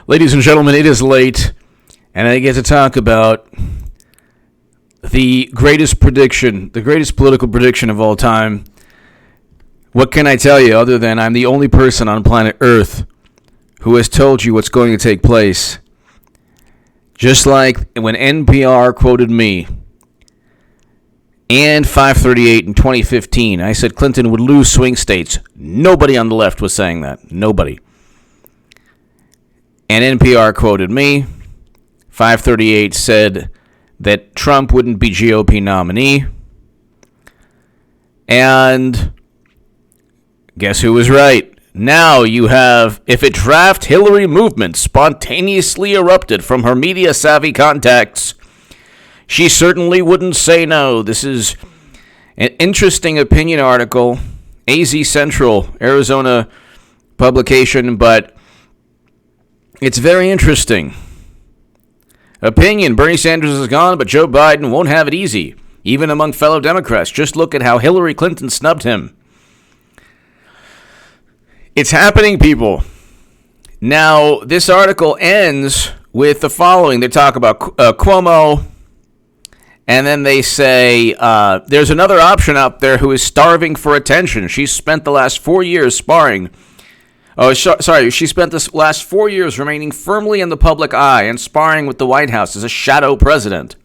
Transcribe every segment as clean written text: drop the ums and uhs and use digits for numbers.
Ladies and gentlemen, it is late, and I get to talk about the greatest prediction, the greatest political prediction of all time. What can I tell you other than I'm the only person on planet Earth who has told you what's going to take place? Just like when NPR quoted me and 538 in 2015, I said Clinton would lose swing states. Nobody on the left was saying that. Nobody. And NPR quoted me. 538 said that Trump wouldn't be GOP nominee. And guess who was right? Now you have, if a draft Hillary movement spontaneously erupted from her media-savvy contacts, she certainly wouldn't say no. This is an interesting opinion article, AZ Central, Arizona publication, but it's very interesting. Opinion, Bernie Sanders is gone, but Joe Biden won't have it easy, even among fellow Democrats. Just look at how Hillary Clinton snubbed him. It's happening, people. Now, this article ends with the following. They talk about Cuomo, and then they say, there's another option out there who is starving for attention. She's spent the last 4 years sparring. She spent the last 4 years remaining firmly in the public eye and sparring with the White House as a shadow president.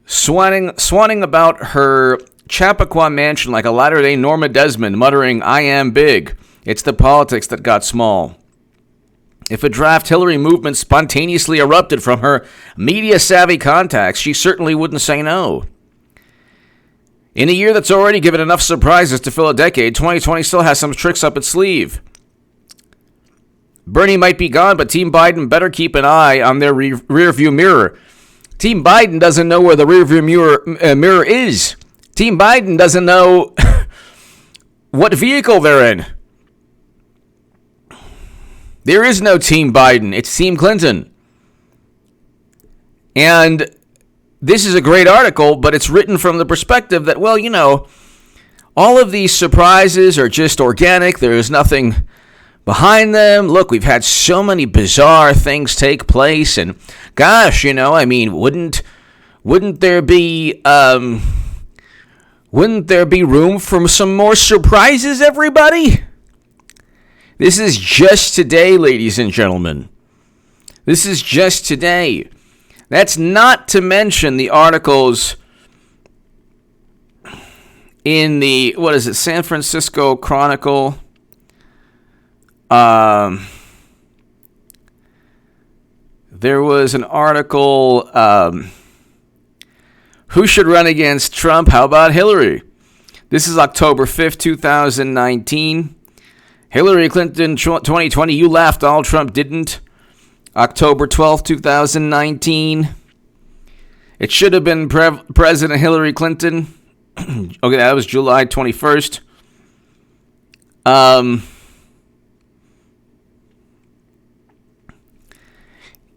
Swanning about her Chappaqua mansion like a latter-day Norma Desmond, muttering, "I am big. It's the politics that got small." If a draft Hillary movement spontaneously erupted from her media-savvy contacts, she certainly wouldn't say no. In a year that's already given enough surprises to fill a decade, 2020 still has some tricks up its sleeve. Bernie might be gone, but Team Biden better keep an eye on their rearview mirror. Team Biden doesn't know where the rearview mirror is. Team Biden doesn't know what vehicle they're in. There is no Team Biden. It's Team Clinton. And this is a great article, but it's written from the perspective that, well, you know, all of these surprises are just organic. There is nothing behind them. Look, we've had so many bizarre things take place, and gosh, you know, I mean, wouldn't there be room for some more surprises, everybody? This is just today, ladies and gentlemen. This is just today. That's not to mention the articles in the, San Francisco Chronicle. There was an article, who should run against Trump? How about Hillary? This is October 5th, 2019. Hillary Clinton 2020, you laughed, all Trump didn't. October 12th, 2019. It should have been President Hillary Clinton. Okay, that was July 21st.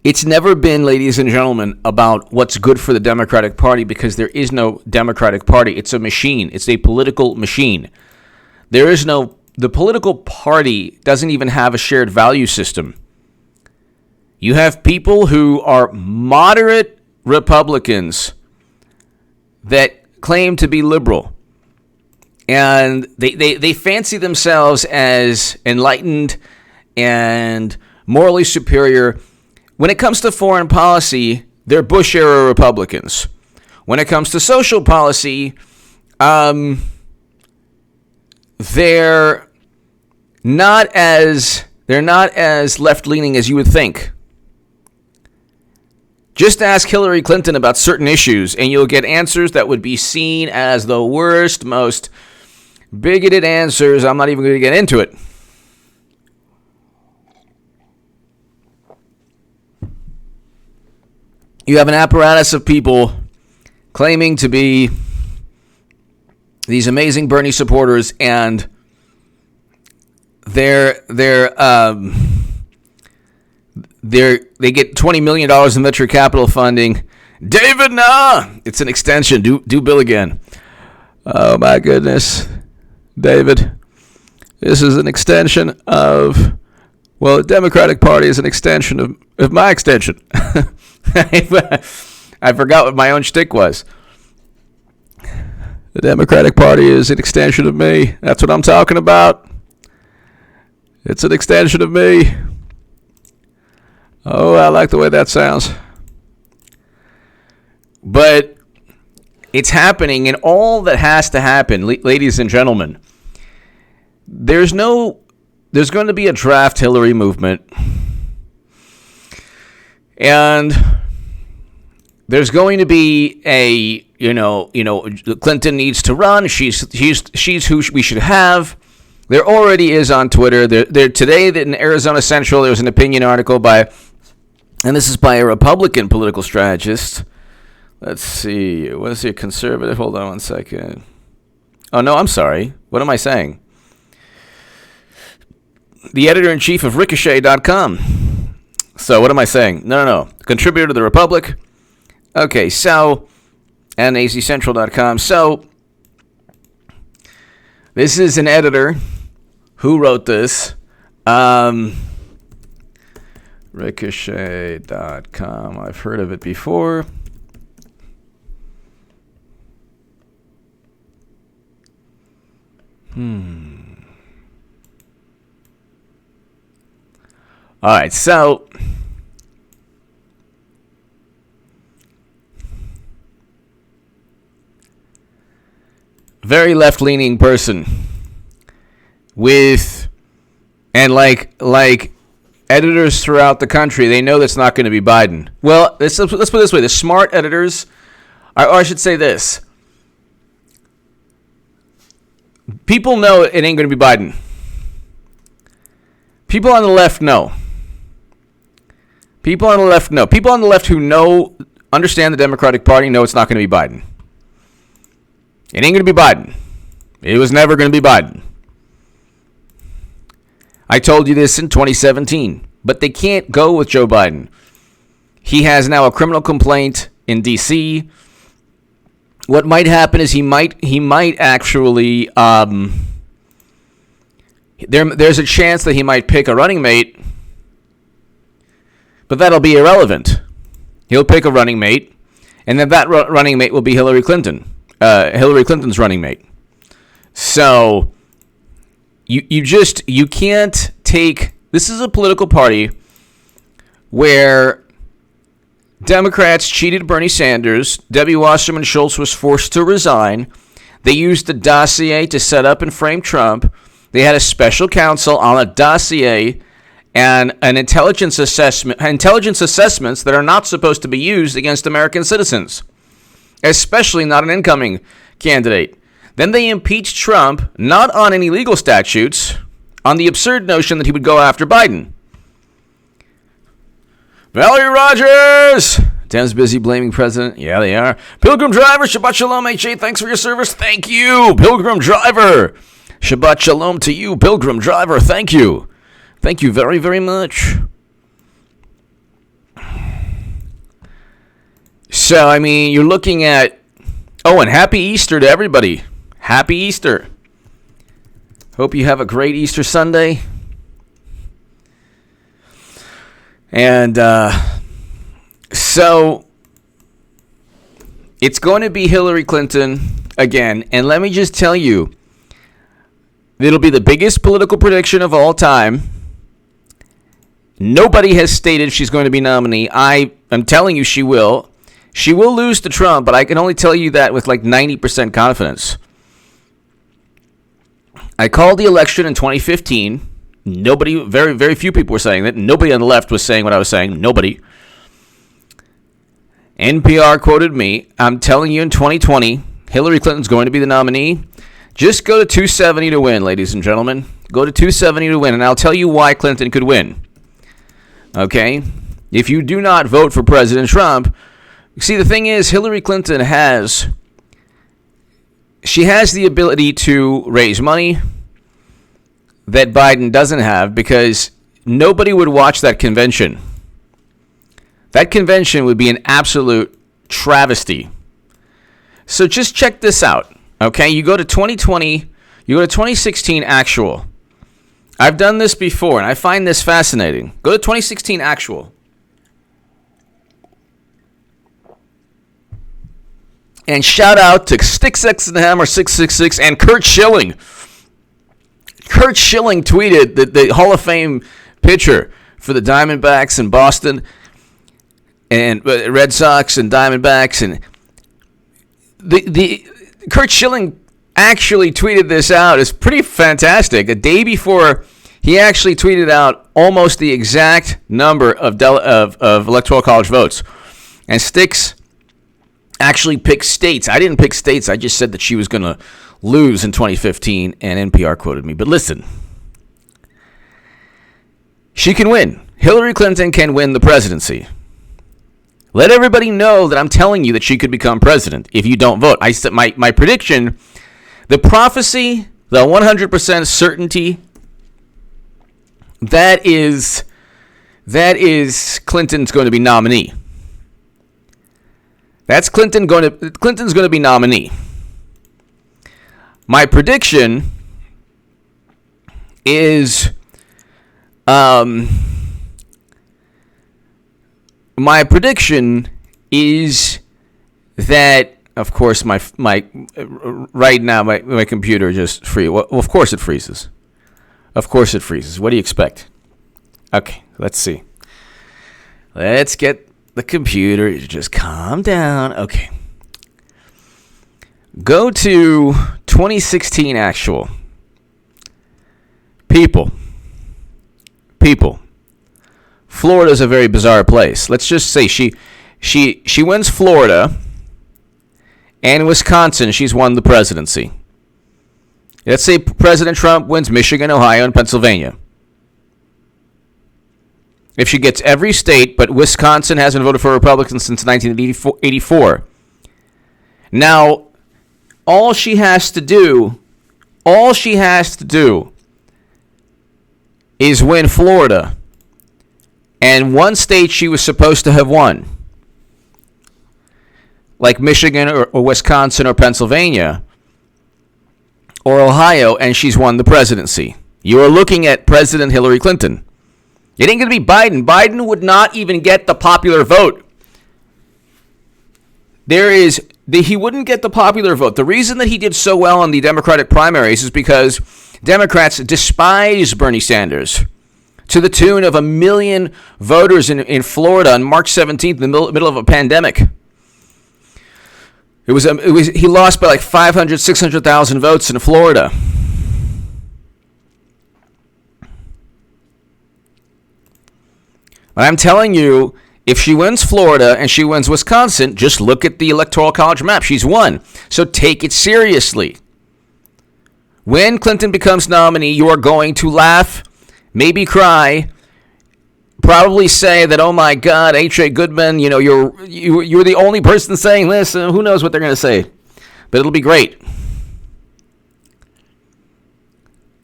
It's never been, ladies and gentlemen, about what's good for the Democratic Party, because there is no Democratic Party. It's a machine. It's a political machine. The political party doesn't even have a shared value system. You have people who are moderate Republicans that claim to be liberal. And they fancy themselves as enlightened and morally superior. When it comes to foreign policy, they're Bush-era Republicans. When it comes to social policy, they're not as left-leaning as you would think. Just ask Hillary Clinton about certain issues, and you'll get answers that would be seen as the worst, most bigoted answers. I'm not even going to get into it. You have an apparatus of people claiming to be these amazing Bernie supporters, and they get $20 million in venture capital funding. David, nah, it's an extension. Do Bill again. Oh my goodness, David, this is an extension of Well, the Democratic Party is an extension of my extension. I forgot what my own shtick was. The Democratic Party is an extension of me. That's what I'm talking about. It's an extension of me. Oh, I like the way that sounds. But it's happening, and all that has to happen, ladies and gentlemen, there's going to be a draft Hillary movement. And there's going to be a, Clinton needs to run. She's who we should have. There already is on Twitter. There today in Arizona Central, there was an opinion article and this is by a Republican political strategist. Let's see. What is he, a conservative? Hold on one second. Oh, no, I'm sorry. What am I saying? The editor-in-chief of Ricochet.com. So what am I saying? No. Contributor to the Republic. Okay, so, and azcentral.com. So, this is an editor who wrote this. Ricochet.com. I've heard of it before. All right, so very left-leaning person and like editors throughout the country, they know that's not going to be Biden. Well, let's put it this way: the smart editors, or I should say this. People know it ain't going to be Biden. People on the left know. People on the left know. People on the left who understand the Democratic Party know it's not going to be Biden. It ain't going to be Biden. It was never going to be Biden. I told you this in 2017, but they can't go with Joe Biden. He has now a criminal complaint in D.C. What might happen is he might actually there's a chance that he might pick a running mate, but that'll be irrelevant. He'll pick a running mate, and then that running mate will be Hillary Clinton, Hillary Clinton's running mate. So you can't take, this is a political party where Democrats cheated Bernie Sanders. Debbie Wasserman Schultz was forced to resign. They used the dossier to set up and frame Trump. They had a special counsel on a dossier and an intelligence assessments that are not supposed to be used against American citizens, especially not an incoming candidate. Then they impeached Trump, not on any legal statutes, on the absurd notion that he would go after Biden. Valerie Rogers! Dems busy blaming president. Yeah, they are. Pilgrim Driver, Shabbat Shalom, HA, thanks for your service. Thank you, Pilgrim Driver. Shabbat Shalom to you, Pilgrim Driver. Thank you. Thank you very, very much. So, I mean, you're looking at... Oh, and happy Easter to everybody. Happy Easter. Hope you have a great Easter Sunday. And so it's going to be Hillary Clinton again. And let me just tell you, it'll be the biggest political prediction of all time. Nobody has stated she's going to be nominee. I am telling you she will. She will lose to Trump, but I can only tell you that with like 90% confidence. I called the election in 2015. Nobody, very, very few people were saying that. Nobody on the left was saying what I was saying. Nobody. NPR quoted me. I'm telling you in 2020, Hillary Clinton's going to be the nominee. Just go to 270 to win, ladies and gentlemen. Go to 270 to win, and I'll tell you why Clinton could win. Okay? If you do not vote for President Trump, see, the thing is, Hillary Clinton has the ability to raise money that Biden doesn't have, because nobody would watch that convention. That convention would be an absolute travesty. So just check this out, okay? You go to 2020, you go to 2016 actual. I've done this before, and I find this fascinating. Go to 2016 actual. And shout out to Sticks X and the Hammer 666 and Kurt Schilling. Kurt Schilling tweeted the Hall of Fame pitcher for the Diamondbacks in Boston and Red Sox and Diamondbacks, and the Kurt Schilling actually tweeted this out. It's pretty fantastic. A day before, he actually tweeted out almost the exact number of Electoral College votes, and Sticks actually picked states. I didn't pick states. I just said that she was going to lose in 2015, and NPR quoted me. But listen, she can win. Hillary Clinton can win the presidency. Let everybody know that I'm telling you that she could become president if you don't vote. I said my prediction, the prophecy, the 100% certainty, that is Clinton's going to be nominee. Clinton's going to be nominee. My prediction is that, of course, my right now my computer just freezes. Well, of course it freezes. Of course it freezes. What do you expect? Okay, let's see. Let's get the computer to just calm down. Okay. Go to 2016 actual. People. Florida is a very bizarre place. Let's just say she wins Florida, and Wisconsin, she's won the presidency. Let's say President Trump wins Michigan, Ohio, and Pennsylvania. If she gets every state, but Wisconsin hasn't voted for Republicans since 1984. Now, all she has to do is win Florida. And one state she was supposed to have won, like Michigan or Wisconsin or Pennsylvania or Ohio, and she's won the presidency. You are looking at President Hillary Clinton. It ain't going to be Biden. Biden would not even get the popular vote. He wouldn't get the popular vote. The reason that he did so well in the Democratic primaries is because Democrats despise Bernie Sanders to the tune of 1 million voters in Florida on March 17th in the middle of a pandemic. He lost by like 500, 600,000 votes in Florida. But I'm telling you, if she wins Florida and she wins Wisconsin, just look at the Electoral College map. She's won. So take it seriously. When Clinton becomes nominee, you are going to laugh, maybe cry, probably say that, oh my God, H.A. Goodman, you're the only person saying this. Who knows what they're going to say? But it'll be great.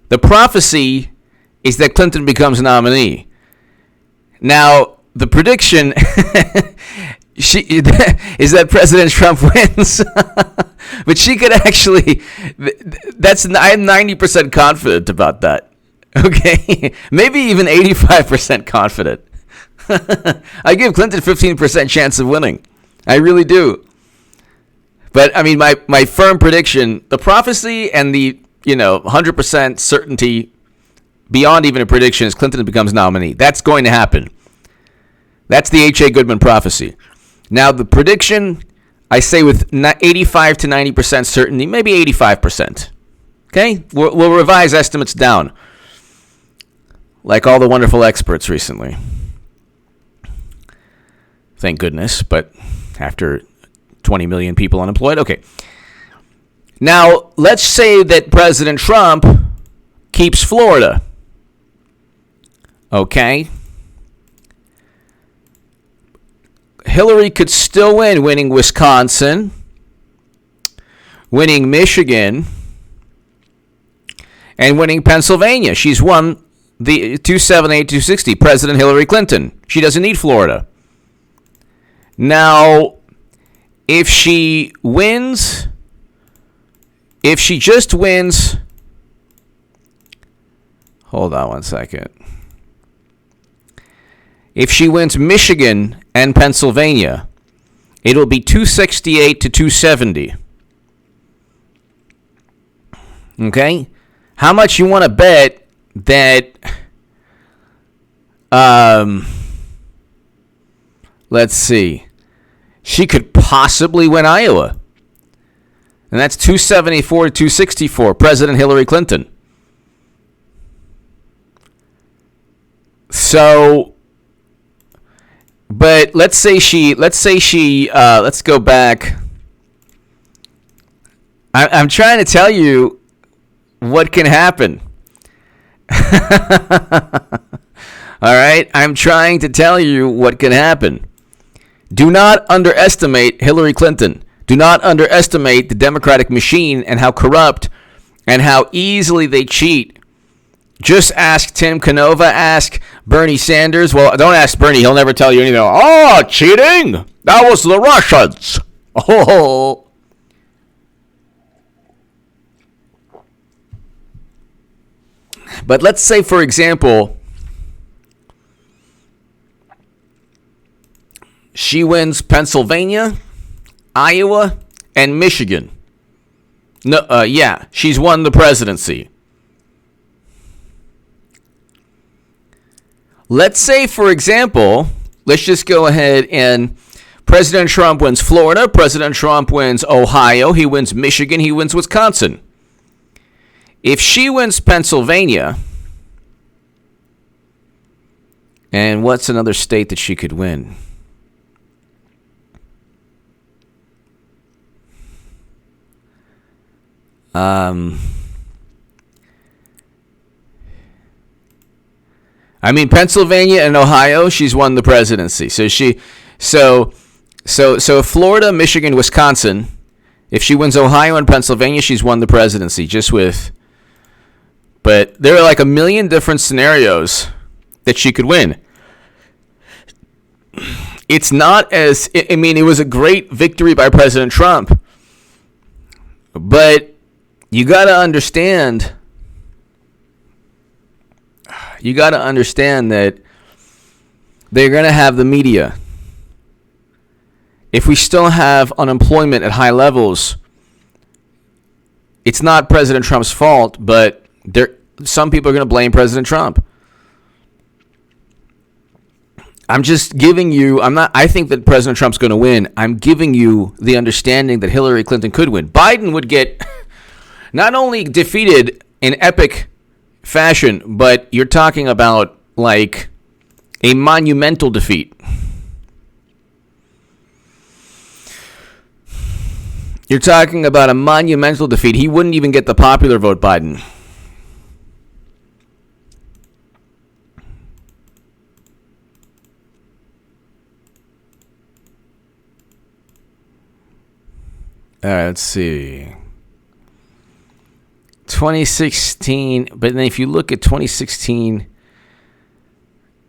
The prophecy is that Clinton becomes nominee. Now, the prediction is that President Trump wins. But she could actually, I'm 90% confident about that. Okay? Maybe even 85% confident. I give Clinton 15% chance of winning. I really do. But, I mean, my firm prediction, the prophecy and the, 100% certainty beyond even a prediction is Clinton becomes nominee. That's going to happen. That's the H.A. Goodman prophecy. Now, the prediction, I say with 85 to 90% certainty, maybe 85%. Okay? We'll revise estimates down, like all the wonderful experts recently. Thank goodness, but after 20 million people unemployed, okay. Now, let's say that President Trump keeps Florida. Okay? Hillary could still win, winning Wisconsin, winning Michigan, and winning Pennsylvania. She's won the 278, 260, President Hillary Clinton. She doesn't need Florida. Now, if she just wins, Hold on one second. If she wins Michigan and Pennsylvania, it'll be 268 to 270. Okay? How much you want to bet that, let's see, she could possibly win Iowa? And that's 274 to 264, President Hillary Clinton. So, but let's go back. I'm trying to tell you what can happen. All right? I'm trying to tell you what can happen. Do not underestimate Hillary Clinton. Do not underestimate the Democratic machine and how corrupt and how easily they cheat. Just ask Tim Canova, ask Bernie Sanders. Well, don't ask Bernie. He'll never tell you anything. Oh, cheating? That was the Russians. Oh. But let's say, for example, she wins Pennsylvania, Iowa, and Michigan. She's won the presidency. Let's say, for example, let's just go ahead and President Trump wins Florida, President Trump wins Ohio, he wins Michigan, he wins Wisconsin. If she wins Pennsylvania, and what's another state that she could win? Pennsylvania and Ohio, she's won the presidency. So Florida, Michigan, Wisconsin, if she wins Ohio and Pennsylvania, she's won the presidency but there are like a million different scenarios that she could win. It's not it was a great victory by President Trump, but you got to understand that they're going to have the media. If we still have unemployment at high levels, it's not President Trump's fault, but some people are going to blame President Trump. I'm just giving you, I think that President Trump's going to win. I'm giving you the understanding that Hillary Clinton could win. Biden would get not only defeated in epic fashion, but you're talking about like a monumental defeat. You're talking about a monumental defeat. He wouldn't even get the popular vote, Biden. All right, let's see. 2016, but then if you look at 2016,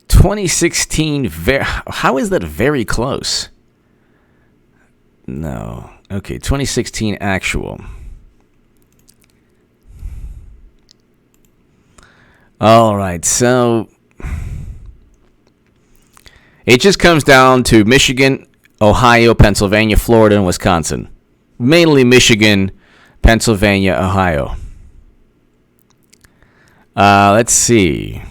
how is that very close? No. Okay, 2016 actual. All right, so it just comes down to Michigan, Ohio, Pennsylvania, Florida, and Wisconsin. Mainly Michigan, Pennsylvania, Ohio. Let's see.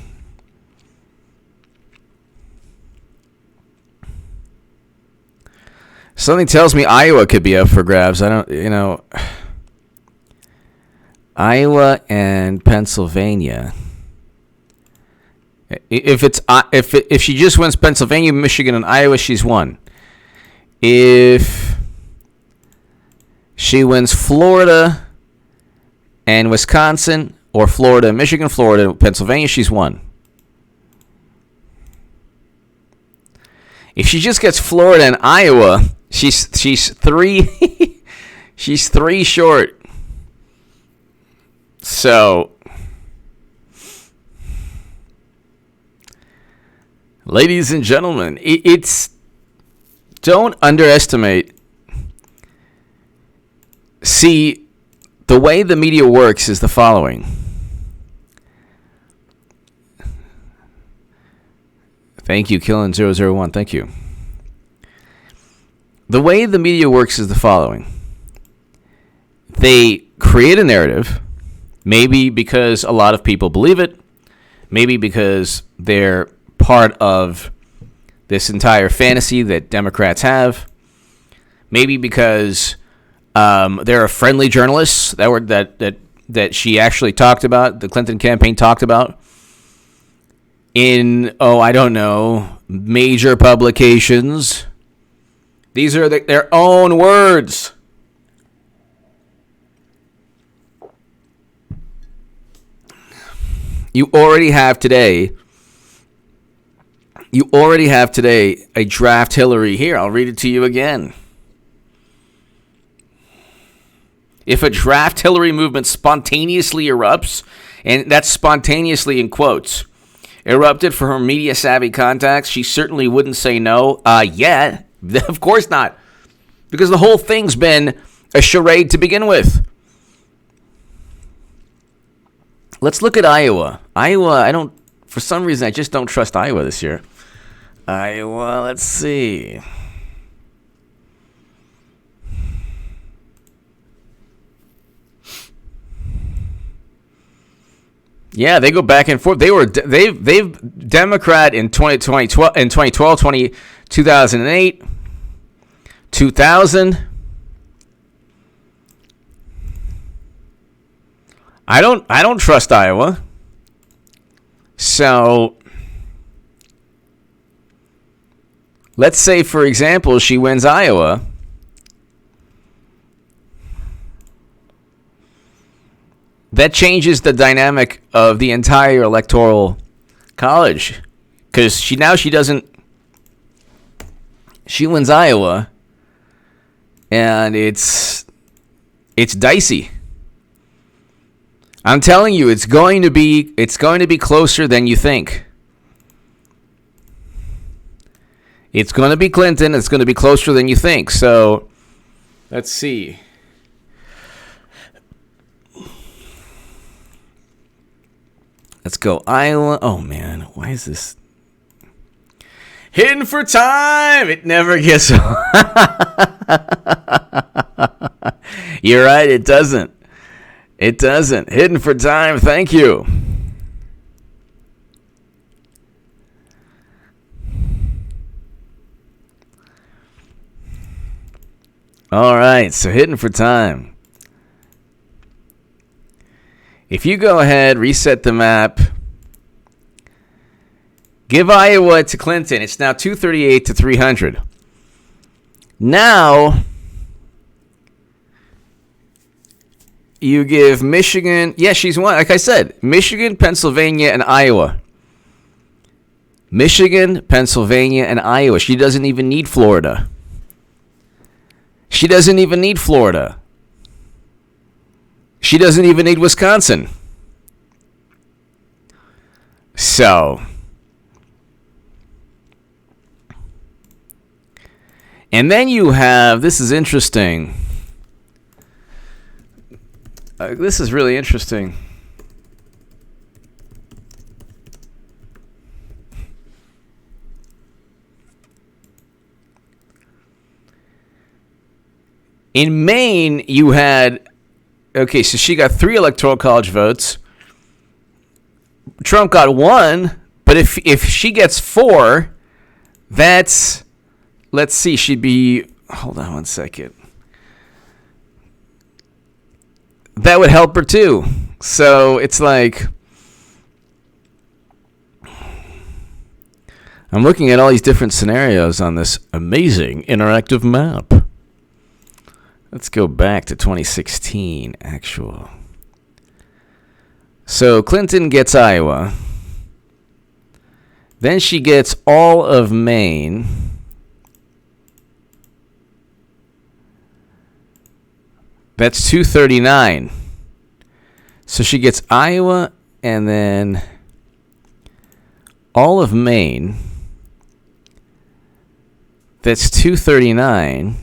Something tells me Iowa could be up for grabs. Iowa and Pennsylvania. If she just wins Pennsylvania, Michigan, and Iowa, she's won. If she wins Florida and Wisconsin, or Florida, Michigan, Florida, Pennsylvania, she's won. If she just gets Florida and Iowa, she's three she's three short. So, ladies and gentlemen, don't underestimate. See, the way the media works is the following. Thank you, Killin001. Thank you. The way the media works is the following. They create a narrative, maybe because a lot of people believe it, maybe because they're part of this entire fantasy that Democrats have, maybe because there are friendly journalists that she actually talked about, the Clinton campaign talked about, in, I don't know, major publications. These are their own words. You already have today a draft Hillary. Here, I'll read it to you again. If a draft Hillary movement spontaneously erupts, and that's spontaneously in quotes, erupted for her media-savvy contacts, she certainly wouldn't say no. Yet. Of course not. Because the whole thing's been a charade to begin with. Let's look at Iowa. For some reason, I just don't trust Iowa this year. Iowa, let's see. Yeah, they go back and forth. They've Democrat in 2012, 2008, 2000. I don't trust Iowa. So let's say, for example, she wins Iowa. That changes the dynamic of the entire electoral college, because she wins Iowa, and it's dicey. I'm telling you, it's going to be closer than you think. It's going to be Clinton. It's going to be closer than you think. So, let's see. Let's go Iowa. Oh, man. Why is this? Hidden for time. It never gets. You're right. It doesn't. It doesn't. Hidden for time. Thank you. All right. So hidden for time. If you go ahead, reset the map, give Iowa to Clinton. It's now 238 to 300. Now, you give Michigan. Yeah, she's won. Like I said, Michigan, Pennsylvania, and Iowa. Michigan, Pennsylvania, and Iowa. She doesn't even need Florida. She doesn't even need Florida. She doesn't even need Wisconsin. So, and then you have, this is interesting. This is really interesting. In Maine, you had, okay, so she got 3 electoral college votes. Trump got 1, but if she gets 4, that's, let's see, she'd be, hold on one second. That would help her too. So it's like, I'm looking at all these different scenarios on this amazing interactive map. Let's go back to 2016 actual. So Clinton gets Iowa. Then she gets all of Maine. That's 239. So she gets Iowa and then all of Maine. That's 239.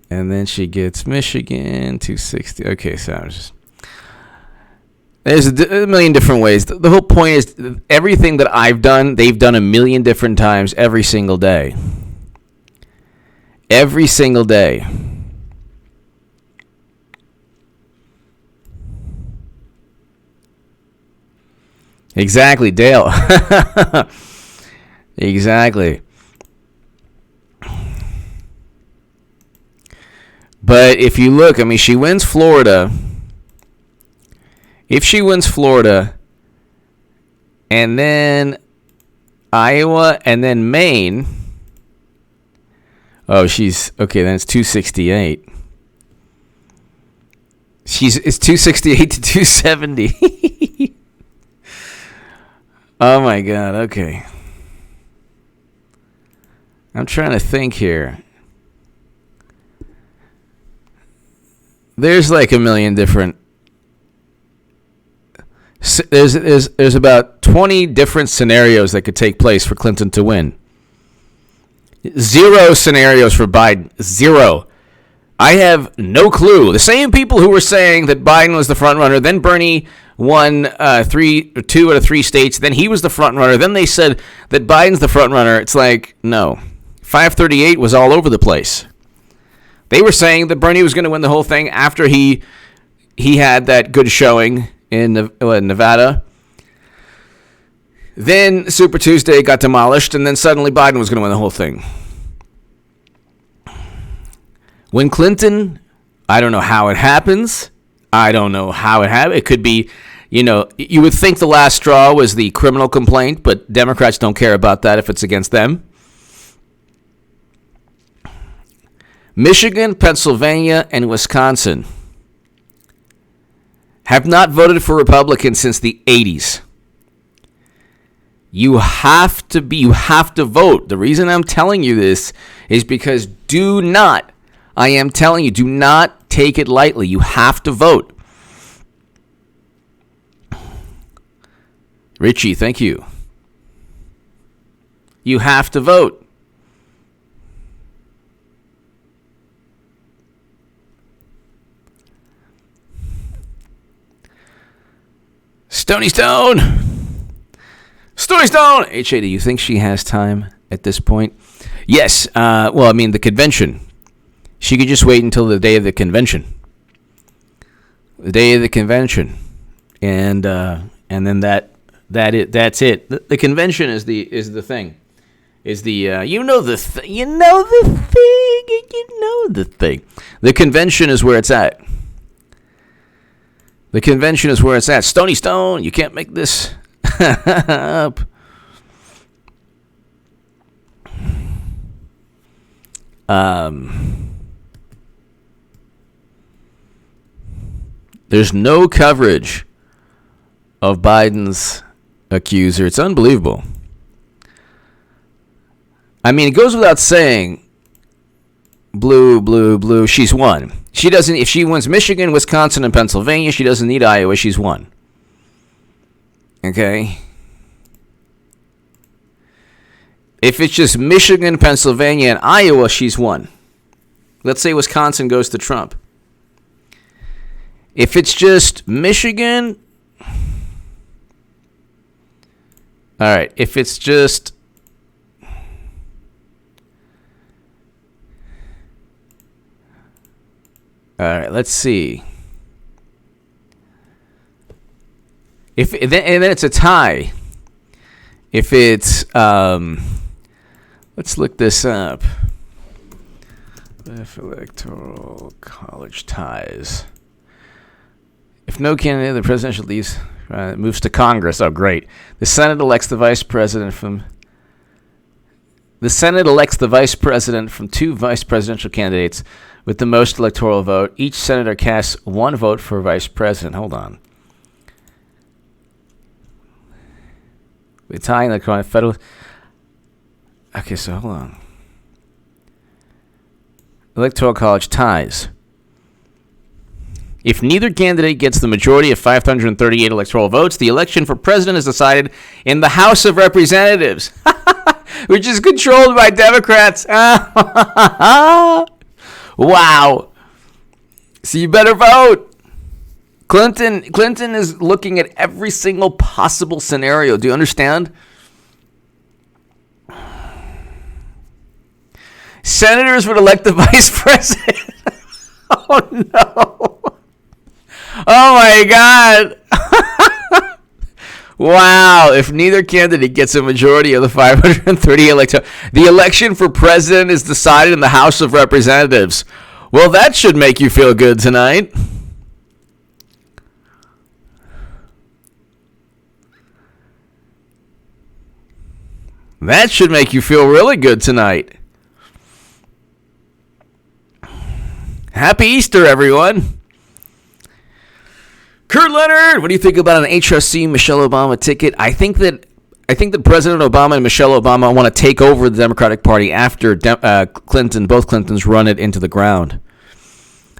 And then she gets Michigan, 260. Okay, so I'm just... There's a million different ways. The whole point is everything that I've done, they've done a million different times every single day. Every single day. Exactly, Dale. Exactly. But if you look, I mean, she wins Florida. If she wins Florida, and then Iowa, and then Maine. Oh, she's okay. Then it's 268. It's 268 to 270. Oh my God. Okay. I'm trying to think here. There's like a million different. There's about 20 different scenarios that could take place for Clinton to win. 0 scenarios for Biden. 0. I have no clue. The same people who were saying that Biden was the front runner, then Bernie won 2 out of 3 states, then he was the front runner, then they said that Biden's the front runner. It's like, no. 538 was all over the place. They were saying that Bernie was going to win the whole thing after he had that good showing in Nevada. Then Super Tuesday got demolished, and then suddenly Biden was going to win the whole thing. When Clinton, I don't know how it happens. It could be, you would think the last straw was the criminal complaint, but Democrats don't care about that if it's against them. Michigan, Pennsylvania, and Wisconsin have not voted for Republicans since the 80s. You have to vote. The reason I'm telling you this is because do not take it lightly. You have to vote. Richie, thank you. You have to vote. Stony Stone! HA, do you think she has time at this point? Yes. The convention. She could just wait until the day of the convention. The day of the convention. And then that's it. The convention is the thing. The convention is where it's at. The convention is where it's at. Stony Stone, you can't make this up. There's no coverage of Biden's accuser. It's unbelievable. I mean, it goes without saying, blue, she's won. She doesn't. If she wins Michigan, Wisconsin, and Pennsylvania, she doesn't need Iowa. She's won. Okay. If it's just Michigan, Pennsylvania, and Iowa, she's won. Let's say Wisconsin goes to Trump. If it's just Michigan, all right. If it's just all right, let's see. And then it's a tie. If it's let's look this up. If Electoral College ties. If no candidate, the presidential leaves moves to Congress. Oh, great! The Senate elects the vice president from 2 vice presidential candidates with the most electoral vote. Each senator casts 1 vote for vice president. Hold on. We're tying the federal. Okay, so hold on. Electoral College ties. If neither candidate gets the majority of 538 electoral votes, the election for president is decided in the House of Representatives, which is controlled by Democrats. Wow. So you better vote. Clinton is looking at every single possible scenario. Do you understand? Senators would elect the vice president. Oh, no. Oh, my God. Wow. If neither candidate gets a majority of the 530 electoral, the election for president is decided in the House of Representatives. Well, that should make you feel good tonight. That should make you feel really good tonight. Happy Easter, everyone. Kurt Leonard, what do you think about an HRC Michelle Obama ticket? I think that President Obama and Michelle Obama want to take over the Democratic Party after both Clintons run it into the ground.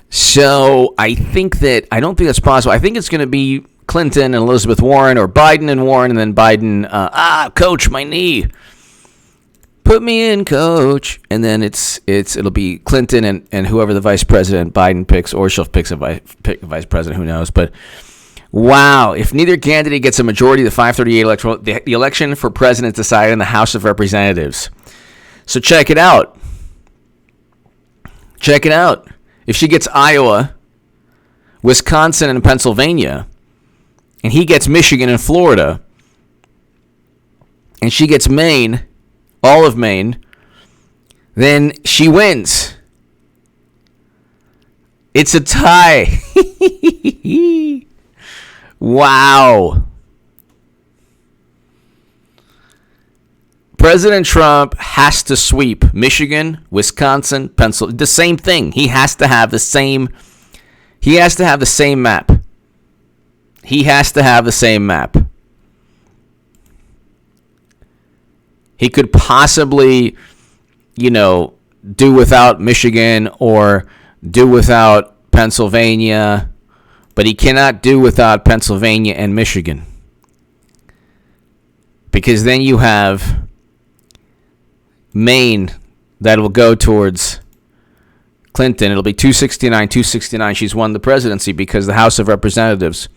So I don't think that's possible. I think it's going to be Clinton and Elizabeth Warren, or Biden and Warren, and then Biden, coach, my knee. Put me in, coach. And then it'll be Clinton and whoever the vice president Biden picks, or she'll pick a vice president, who knows. But wow, if neither candidate gets a majority of the 538 electoral, the election for president is decided in the House of Representatives. So check it out. Check it out. If she gets Iowa, Wisconsin, and Pennsylvania, and he gets Michigan and Florida, and she gets Maine, all of Maine, then she wins. It's a tie. Wow. President Trump has to sweep Michigan, Wisconsin, Pennsylvania. The same thing. He has to have the same map. He has to have the same map. He could possibly, do without Michigan or do without Pennsylvania, but he cannot do without Pennsylvania and Michigan. Because then you have Maine that will go towards Clinton. It'll be 269. She's won the presidency because the House of Representatives.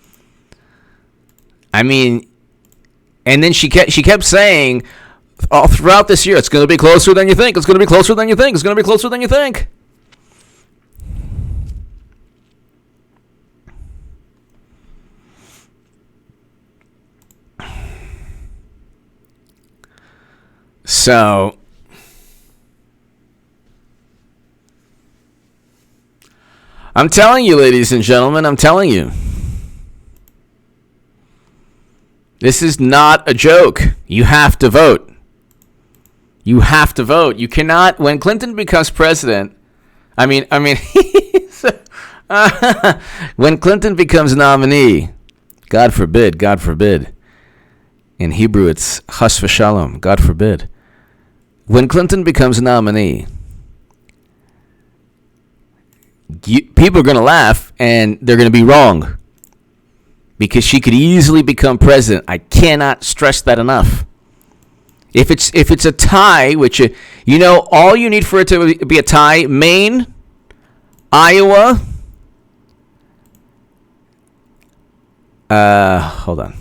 I mean, and then she kept saying all throughout this year, it's going to be closer than you think. It's going to be closer than you think. It's going to be closer than you think. So, I'm telling you, ladies and gentlemen, I'm telling you. This is not a joke. You have to vote. You have to vote. You cannot, when Clinton becomes president, when Clinton becomes nominee, God forbid. In Hebrew, it's chas v'shalom, God forbid. When Clinton becomes nominee, people are going to laugh, and they're going to be wrong. Because she could easily become president. I cannot stress that enough. If it's a tie, which all you need for it to be a tie, Maine, Iowa, hold on.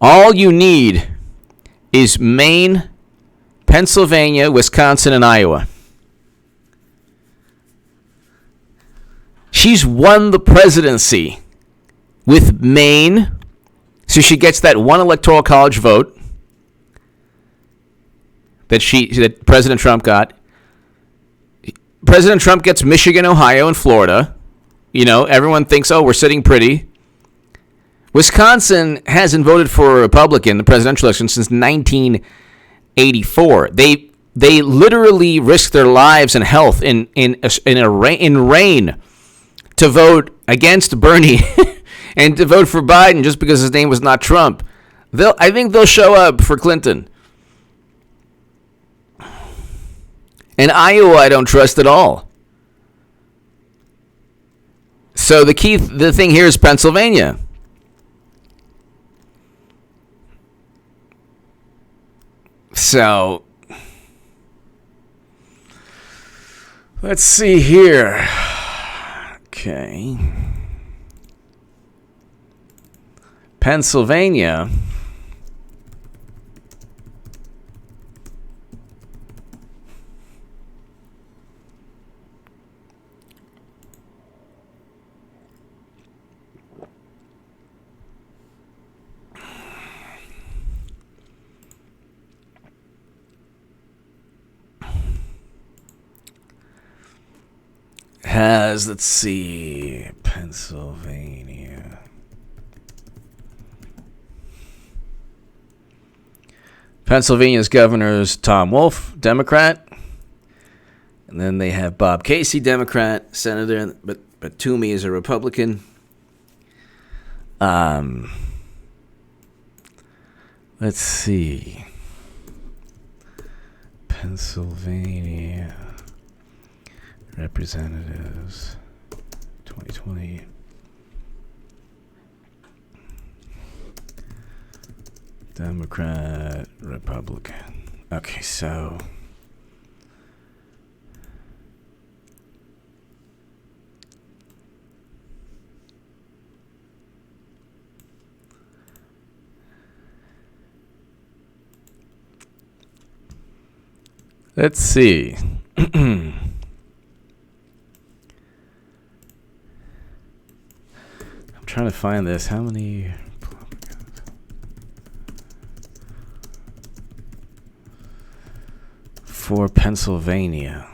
All you need is Maine, Pennsylvania, Wisconsin, and Iowa. She's won the presidency with Maine, so she gets that one electoral college vote that President Trump got. President Trump gets Michigan, Ohio, and Florida. Everyone thinks, we're sitting pretty. Wisconsin hasn't voted for a Republican, the presidential election, since 1984. They literally risked their lives and health in rain to vote against Bernie and to vote for Biden just because his name was not Trump. I think they'll show up for Clinton. And Iowa, I don't trust at all. So the thing here is So, let's see here. Okay. Pennsylvania. Has, let's see, Pennsylvania. Pennsylvania's governor is Tom Wolf, Democrat. And then they have Bob Casey, Democrat, senator, but Toomey is a Republican. Let's see. Pennsylvania Representatives 2020. Democrat, Republican. Okay, so let's see. I'm trying to find this. How many Republicans? For Pennsylvania.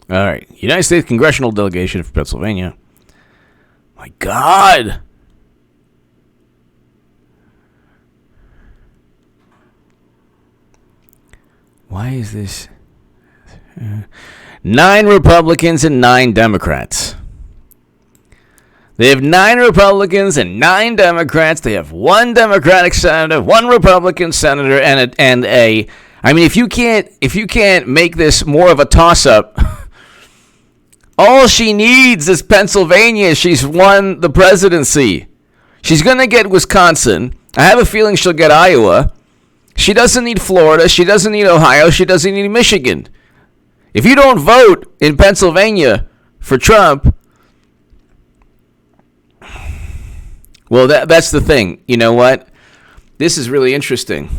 All right. United States congressional delegation for Pennsylvania. My God. Why is this? 9 Republicans and 9 Democrats. They have 9 Republicans and 9 Democrats. They have 1 Democratic senator, 1 Republican senator, and a. I mean, if you can't make this more of a toss-up, all she needs is Pennsylvania. She's won the presidency. She's gonna get Wisconsin. I have a feeling she'll get Iowa. She doesn't need Florida. She doesn't need Ohio. She doesn't need Michigan. If you don't vote in Pennsylvania for Trump, well, that's the thing. You know what? This is really interesting.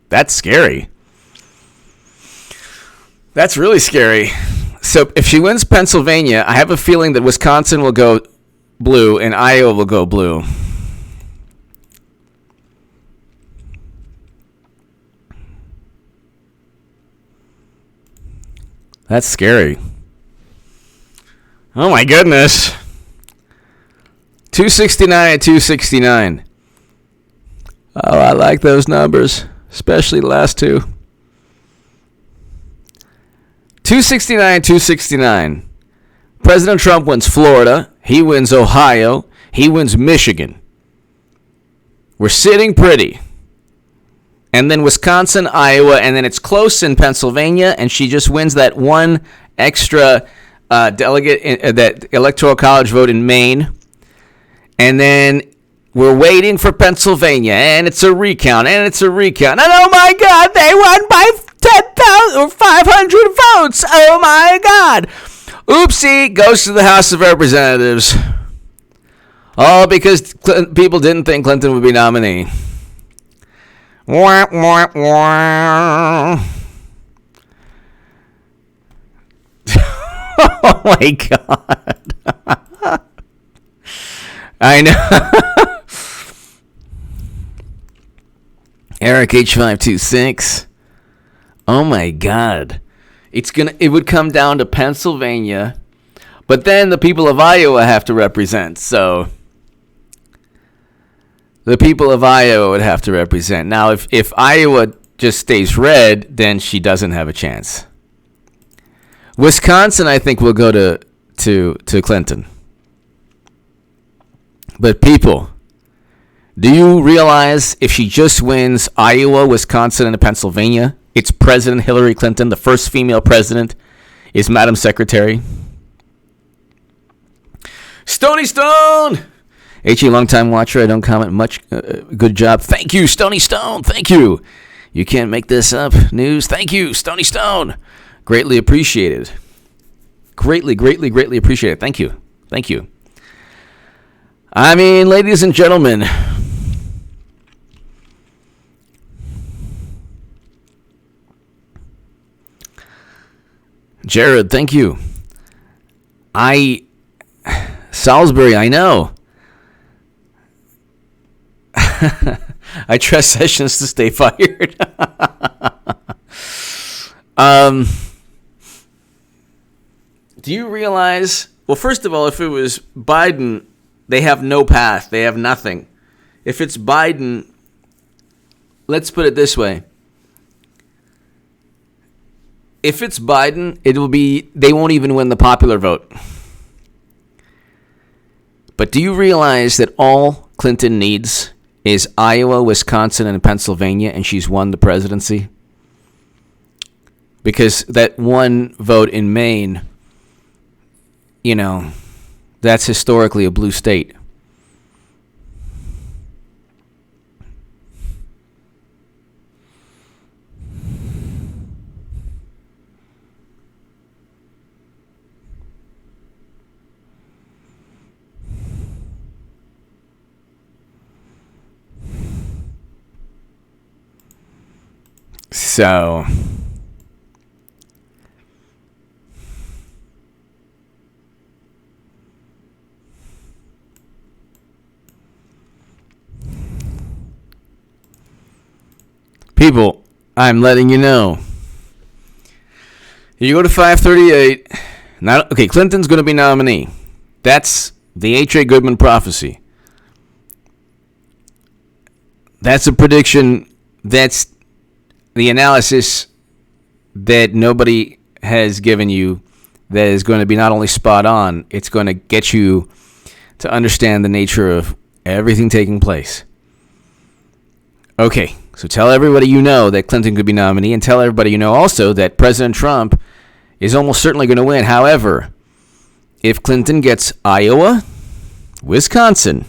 That's scary. That's really scary. So if she wins Pennsylvania, I have a feeling that Wisconsin will go blue and Iowa will go blue. That's scary. Oh my goodness. 269 and 269. Oh, I like those numbers, especially the last two. 269, 269. President Trump wins Florida. He wins Ohio. He wins Michigan. We're sitting pretty. And then Wisconsin, Iowa, and then it's close in Pennsylvania, and she just wins that one extra delegate, that Electoral College vote in Maine. And then we're waiting for Pennsylvania, and it's a recount, and oh my God, they won by 10,000 or 500 votes. Oh my God. Oopsie, goes to the House of Representatives. All because people didn't think Clinton would be nominee. Wah, wah, wah. Oh my God. I know. Eric H526. Oh my God. It would come down to Pennsylvania, but then the people of Iowa have to represent. So the people of Iowa would have to represent. Now, if Iowa just stays red, then she doesn't have a chance. Wisconsin, I think, will go to Clinton. But people, do you realize if she just wins Iowa, Wisconsin, and Pennsylvania, it's President Hillary Clinton, the first female president is Madam Secretary. Stony Stone! HE, long-time watcher. I don't comment much. Good job. Thank you, Stony Stone. Thank you. You can't make this up. News. Thank you, Stony Stone. Greatly appreciated. Greatly, greatly, greatly appreciated. Thank you. Thank you. I mean, ladies and gentlemen, Jared, thank you. Salisbury, I know. I trust Sessions to stay fired. Do you realize, well, first of all, if it was Biden, they have no path. They have nothing. If it's Biden, let's put it this way. If it's Biden, they won't even win the popular vote. But do you realize that all Clinton needs is Iowa, Wisconsin, and Pennsylvania, and she's won the presidency? Because that one vote in Maine, that's historically a blue state. So, people, I'm letting you know. You go to 538. Clinton's going to be nominee. That's the H.A. Goodman prophecy. That's a prediction. That's the analysis that nobody has given you that is going to be not only spot on, it's going to get you to understand the nature of everything taking place. Okay, so tell everybody you know that Clinton could be nominee, and tell everybody you know also that President Trump is almost certainly going to win. However, if Clinton gets Iowa, Wisconsin,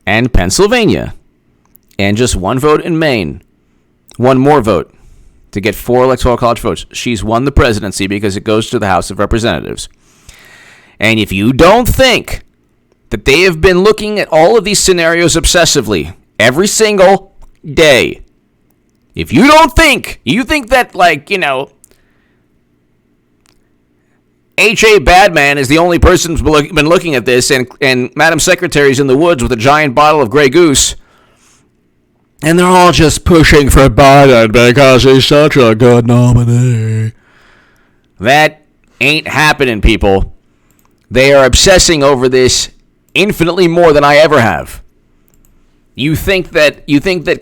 and Pennsylvania, and just one vote in Maine, one more vote to get 4 electoral college votes, she's won the presidency because it goes to the House of Representatives. And if you don't think that they have been looking at all of these scenarios obsessively every single day, if you don't think, you think that, H.A. Badman is the only person who's been looking at this, and Madam Secretary's in the woods with a giant bottle of Grey Goose, and they're all just pushing for Biden because he's such a good nominee. That ain't happening, people. They are obsessing over this infinitely more than I ever have. You think that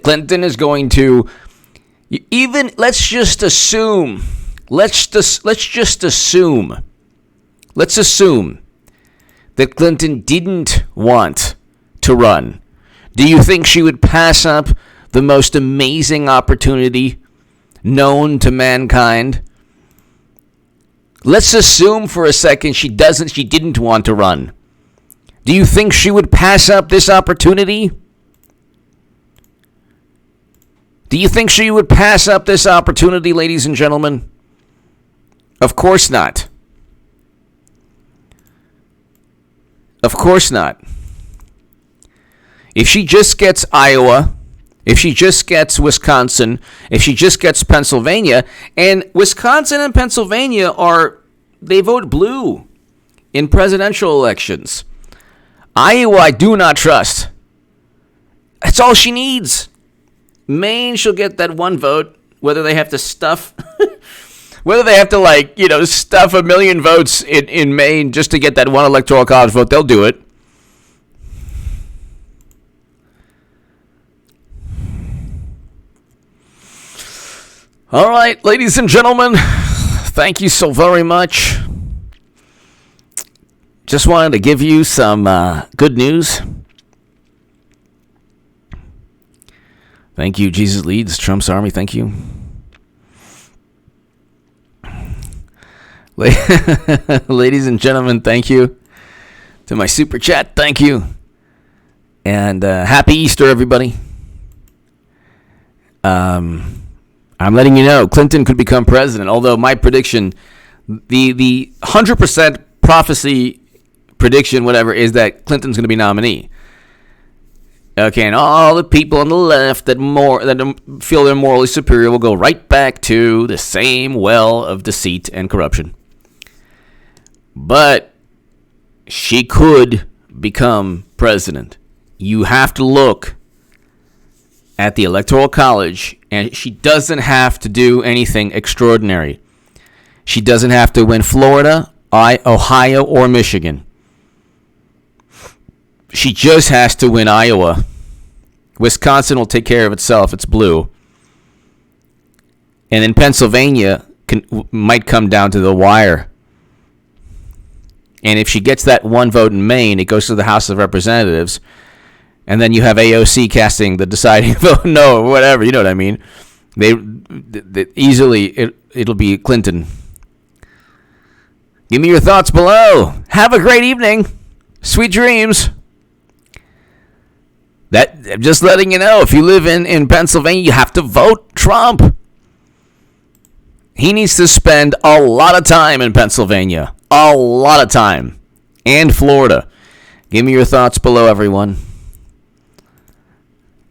Clinton is going to let's assume that Clinton didn't want to run. Do you think she would pass up the most amazing opportunity known to mankind? Let's assume for a second she didn't want to run. Do you think she would pass up this opportunity? Do you think she would pass up this opportunity, ladies and gentlemen? Of course not. Of course not. If she just gets Iowa, if she just gets Wisconsin, if she just gets Pennsylvania, and Wisconsin and Pennsylvania they vote blue in presidential elections. Iowa, I do not trust. That's all she needs. Maine, she'll get that one vote, whether they have to stuff, stuff 1 million votes in Maine just to get that one electoral college vote, they'll do it. All right, ladies and gentlemen, thank you so very much. Just wanted to give you some good news. Thank you, Jesus Leads, Trump's Army, thank you. Ladies and gentlemen, thank you. To my super chat, thank you. And happy Easter, everybody. I'm letting you know, Clinton could become president, although my prediction, the 100% prophecy prediction, whatever, is that Clinton's going to be nominee. Okay, and all the people on the left that feel they're morally superior will go right back to the same well of deceit and corruption. But she could become president. You have to look at the Electoral College, and she doesn't have to do anything extraordinary. She doesn't have to win Florida, Ohio, or Michigan. She just has to win Iowa. Wisconsin will take care of itself. It's blue. And then Pennsylvania might come down to the wire. And if she gets that one vote in Maine, it goes to the House of Representatives. And then you have AOC casting the deciding vote, no, or whatever. You know what I mean? They easily, it'll be Clinton. Give me your thoughts below. Have a great evening. Sweet dreams. I'm just letting you know, if you live in Pennsylvania, you have to vote Trump. He needs to spend a lot of time in Pennsylvania. A lot of time. And Florida. Give me your thoughts below, everyone.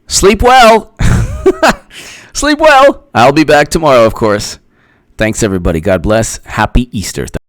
Sleep well. Sleep well. I'll be back tomorrow, of course. Thanks, everybody. God bless. Happy Easter.